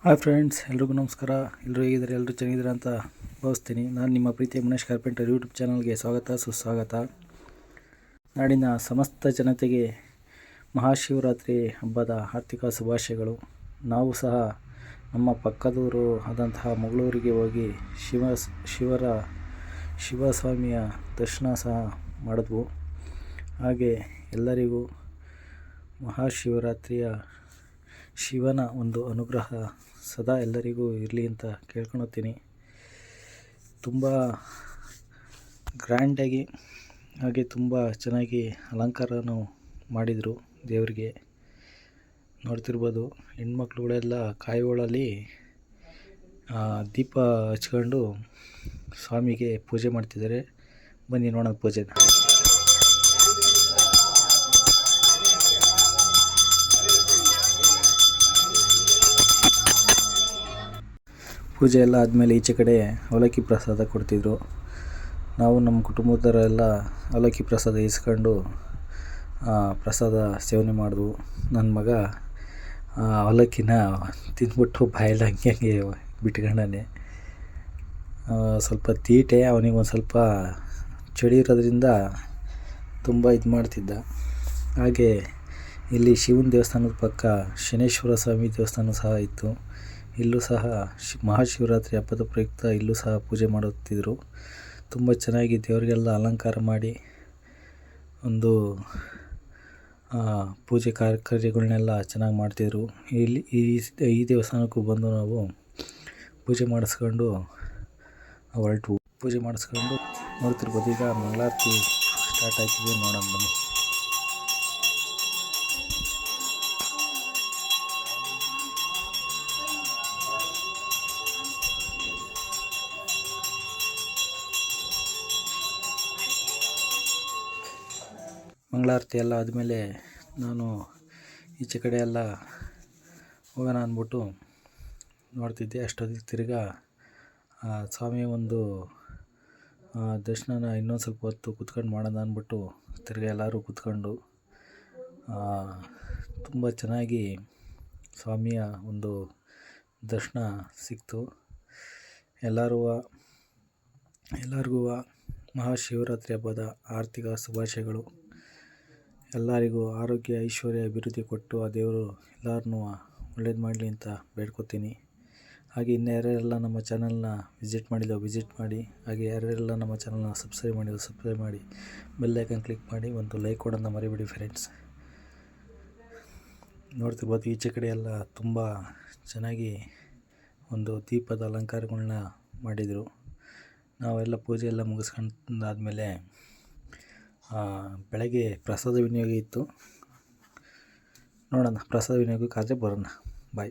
Hi friends, ಎಲ್ರಿಗೂ ನಮಸ್ಕಾರ. ಎಲ್ಲರೂ ಹೇಗಿದ್ದಾರೆ? ಎಲ್ಲರೂ ಚೆನ್ನಾಗಿದ್ದಾರೆ ಅಂತ ಭಾವಿಸ್ತೀನಿ. ನಾನು ನಿಮ್ಮ ಪ್ರೀತಿಯ ಮನೇಶ್ ಕಾರ್ಪೆಂಟರ್ ಯೂಟ್ಯೂಬ್ ಚಾನಲ್ಗೆ ಸುಸ್ವಾಗತ. ನಾಡಿನ ಸಮಸ್ತ ಜನತೆಗೆ ಮಹಾಶಿವರಾತ್ರಿ ಹಬ್ಬದ ಆರ್ಥಿಕ ಶುಭಾಶಯಗಳು. ನಾವು ಸಹ ನಮ್ಮ ಪಕ್ಕದೂರು ಆದಂತಹ ಮಂಗಳೂರಿಗೆ ಹೋಗಿ ಶಿವಸ್ವಾಮಿಯ ದರ್ಶನ ಸಹ ಮಾಡಿದ್ವು. ಹಾಗೆ ಎಲ್ಲರಿಗೂ ಮಹಾಶಿವರಾತ್ರಿಯ ಶಿವನ ಒಂದು ಅನುಗ್ರಹ ಸದಾ ಎಲ್ಲರಿಗೂ ಇರಲಿ ಅಂತ ಕೇಳ್ಕೊಳ್ತೀನಿ. ತುಂಬ ಗ್ರ್ಯಾಂಡಾಗಿ ಹಾಗೆ ತುಂಬ ಚೆನ್ನಾಗಿ ಅಲಂಕಾರನೂ ಮಾಡಿದರು ದೇವರಿಗೆ. ನೋಡ್ತಿರ್ಬೋದು, ಹೆಣ್ಮಕ್ಳುಗಳೆಲ್ಲ ಕಾಯುಗಳಲ್ಲಿ ದೀಪ ಹಚ್ಕೊಂಡು ಸ್ವಾಮಿಗೆ ಪೂಜೆ ಮಾಡ್ತಿದ್ದಾರೆ. ಬನ್ನಿ ನೋಡೋಣ ಪೂಜೆನ. ಪೂಜೆ ಎಲ್ಲ ಆದಮೇಲೆ ಈಚೆ ಕಡೆ ಅವಲಕ್ಕಿ ಪ್ರಸಾದ ಕೊಡ್ತಿದ್ರು. ನಾವು ನಮ್ಮ ಕುಟುಂಬದವರೆಲ್ಲ ಅವಲಕ್ಕಿ ಪ್ರಸಾದ ಇಸ್ಕೊಂಡು ಪ್ರಸಾದ ಸೇವನೆ ಮಾಡಿದ್ವು. ನನ್ನ ಮಗ ಅವಲಕ್ಕಿನ ತಿಂದ್ಬಿಟ್ಟು ಬಾಯಲ್ಲಿ ಹಂಗೆ ಬಿಟ್ಕೊಂಡಾನೆ. ಸ್ವಲ್ಪ ತೀಟೆ ಅವನಿಗೆ. ಒಂದು ಸ್ವಲ್ಪ ಚಳಿ ಇರೋದ್ರಿಂದ ತುಂಬ ಇದು ಮಾಡ್ತಿದ್ದ. ಹಾಗೆ ಇಲ್ಲಿ ಶಿವನ ದೇವಸ್ಥಾನದ ಪಕ್ಕ ಶನೇಶ್ವರ ಸ್ವಾಮಿ ದೇವಸ್ಥಾನ ಸಹ ಇತ್ತು. ಇಲ್ಲೂ ಸಹ ಮಹಾಶಿವರಾತ್ರಿ ಹಬ್ಬದ ಪ್ರಯುಕ್ತ ಇಲ್ಲೂ ಸಹ ಪೂಜೆ ಮಾಡುತ್ತಿದ್ದರು. ತುಂಬ ಚೆನ್ನಾಗಿ ದೇವರಿಗೆಲ್ಲ ಅಲಂಕಾರ ಮಾಡಿ ಒಂದು ಪೂಜೆ ಕಾರ್ಯಗಳನ್ನೆಲ್ಲ ಚೆನ್ನಾಗಿ ಮಾಡ್ತಿದ್ರು. ಇಲ್ಲಿ ಈ ದೇವಸ್ಥಾನಕ್ಕೂ ಬಂದು ನಾವು ಪೂಜೆ ಮಾಡಿಸ್ಕೊಂಡು ಹೊರಟ್ವು. ಪೂಜೆ ಮಾಡಿಸ್ಕೊಂಡು ನೋಡ್ತಿರ್ಬೋದು, ಈಗ ಮಂಗಳಾರತಿ ಸ್ಟಾರ್ಟ್ ಆಗ್ತಿದೆ. ನೋಡೋಣ ಬನ್ನಿ. ಮಂಗಳಾರತಿ ಎಲ್ಲ ಆದಮೇಲೆ ನಾನು ಈಚೆ ಕಡೆ ಎಲ್ಲ ಹೋಗೋಣ ಅಂದ್ಬಿಟ್ಟು ನೋಡ್ತಿದ್ದೆ. ಅಷ್ಟೊತ್ತಿಗೆ ತಿರ್ಗಾ ಸ್ವಾಮಿಯ ಒಂದು ದರ್ಶನನ ಇನ್ನೊಂದು ಸ್ವಲ್ಪ ಹೊತ್ತು ಕೂತ್ಕೊಂಡು ಮಾಡೋಣ ಅಂದ್ಬಿಟ್ಟು ತಿರ್ಗಾ ಎಲ್ಲರೂ ಕೂತ್ಕೊಂಡು ತುಂಬ ಚೆನ್ನಾಗಿ ಸ್ವಾಮಿಯ ಒಂದು ದರ್ಶನ ಸಿಕ್ತು. ಎಲ್ಲರಿಗೂ ಮಹಾಶಿವರಾತ್ರಿ ಹಬ್ಬದ ಆರ್ಥಿಕ ಶುಭಾಶಯಗಳು. ಎಲ್ಲರಿಗೂ ಆರೋಗ್ಯ, ಐಶ್ವರ್ಯ, ಅಭಿವೃದ್ಧಿ ಕೊಟ್ಟು ಆ ದೇವರು ಎಲ್ಲರನ್ನೂ ಒಳ್ಳೇದು ಮಾಡಲಿ ಅಂತ ಬೇಡ್ಕೊತೀನಿ. ಹಾಗೆ ಇನ್ನು ಯಾರ್ಯಾರೆಲ್ಲ ನಮ್ಮ ಚಾನಲ್ನ ವಿಸಿಟ್ ಮಾಡಿ. ಹಾಗೆ ಯಾರ್ಯಾರೆಲ್ಲ ನಮ್ಮ ಚಾನಲ್ನ ಸಬ್ಸ್ಕ್ರೈಬ್ ಮಾಡಿ, ಬೆಲ್ ಐಕನ್ ಕ್ಲಿಕ್ ಮಾಡಿ, ಒಂದು ಲೈಕ್ ಕೊಡೋದನ್ನ ಮರಿಬೇಡಿ ಫ್ರೆಂಡ್ಸ್. ನೋಡ್ತಿರ್ಬೋದು, ಈಚೆ ಕಡೆ ಎಲ್ಲ ತುಂಬ ಚೆನ್ನಾಗಿ ಒಂದು ದೀಪದ ಅಲಂಕಾರಗಳನ್ನ ಮಾಡಿದರು. ನಾವೆಲ್ಲ ಪೂಜೆ ಎಲ್ಲ ಮುಗಿಸ್ಕೊಂಡಾದ್ಮೇಲೆ ಬೆಳಗ್ಗೆ ಪ್ರಸಾದ ವಿನಿಯೋಗ ಇತ್ತು. ನೋಡೋಣ, ಪ್ರಸಾದ ವಿನಿಯೋಗಕ್ಕಾದರೆ ಬರೋಣ. ಬಾಯ್.